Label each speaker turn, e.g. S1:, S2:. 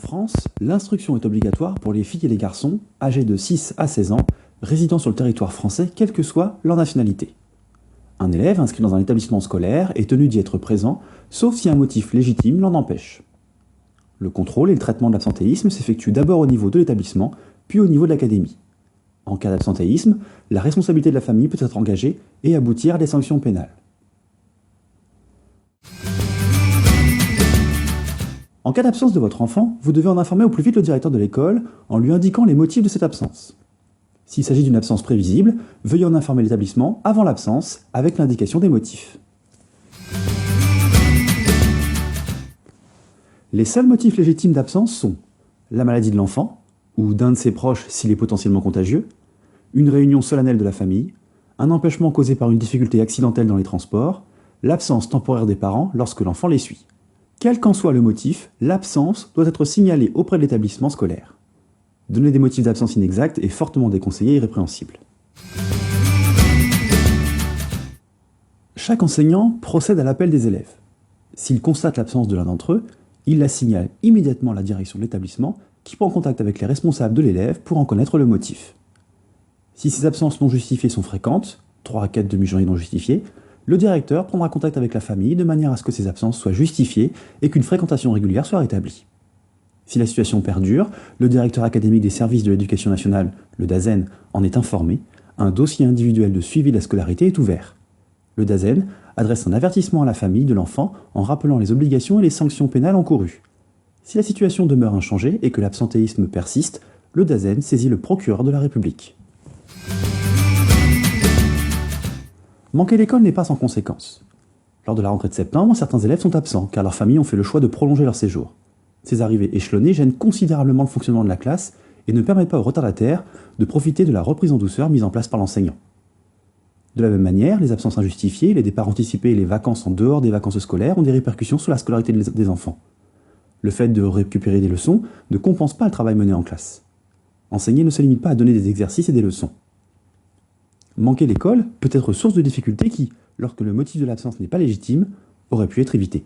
S1: France, l'instruction est obligatoire pour les filles et les garçons âgés de 6 à 16 ans, résidant sur le territoire français, quelle que soit leur nationalité. Un élève inscrit dans un établissement scolaire est tenu d'y être présent, sauf si un motif légitime l'en empêche. Le contrôle et le traitement de l'absentéisme s'effectuent d'abord au niveau de l'établissement, puis au niveau de l'académie. En cas d'absentéisme, la responsabilité de la famille peut être engagée et aboutir à des sanctions pénales. En cas d'absence de votre enfant, vous devez en informer au plus vite le directeur de l'école en lui indiquant les motifs de cette absence. S'il s'agit d'une absence prévisible, veuillez en informer l'établissement avant l'absence avec l'indication des motifs. Les seuls motifs légitimes d'absence sont la maladie de l'enfant, ou d'un de ses proches s'il est potentiellement contagieux, une réunion solennelle de la famille, un empêchement causé par une difficulté accidentelle dans les transports, l'absence temporaire des parents lorsque l'enfant les suit. Quel qu'en soit le motif, l'absence doit être signalée auprès de l'établissement scolaire. Donner des motifs d'absence inexacts est fortement déconseillé et répréhensible. Chaque enseignant procède à l'appel des élèves. S'il constate l'absence de l'un d'entre eux, il la signale immédiatement à la direction de l'établissement qui prend contact avec les responsables de l'élève pour en connaître le motif. Si ces absences non justifiées sont fréquentes, 3 à 4 demi-journées non justifiées, le directeur prendra contact avec la famille de manière à ce que ces absences soient justifiées et qu'une fréquentation régulière soit rétablie. Si la situation perdure, le directeur académique des services de l'éducation nationale, le DAZEN, en est informé. Un dossier individuel de suivi de la scolarité est ouvert. Le DAZEN adresse un avertissement à la famille de l'enfant en rappelant les obligations et les sanctions pénales encourues. Si la situation demeure inchangée et que l'absentéisme persiste, le DAZEN saisit le procureur de la République. Manquer l'école n'est pas sans conséquences. Lors de la rentrée de septembre, certains élèves sont absents car leurs familles ont fait le choix de prolonger leur séjour. Ces arrivées échelonnées gênent considérablement le fonctionnement de la classe et ne permettent pas aux retardataires de profiter de la reprise en douceur mise en place par l'enseignant. De la même manière, les absences injustifiées, les départs anticipés et les vacances en dehors des vacances scolaires ont des répercussions sur la scolarité des enfants. Le fait de récupérer des leçons ne compense pas le travail mené en classe. Enseigner ne se limite pas à donner des exercices et des leçons. Manquer l'école peut être source de difficultés qui, lorsque le motif de l'absence n'est pas légitime, aurait pu être évité.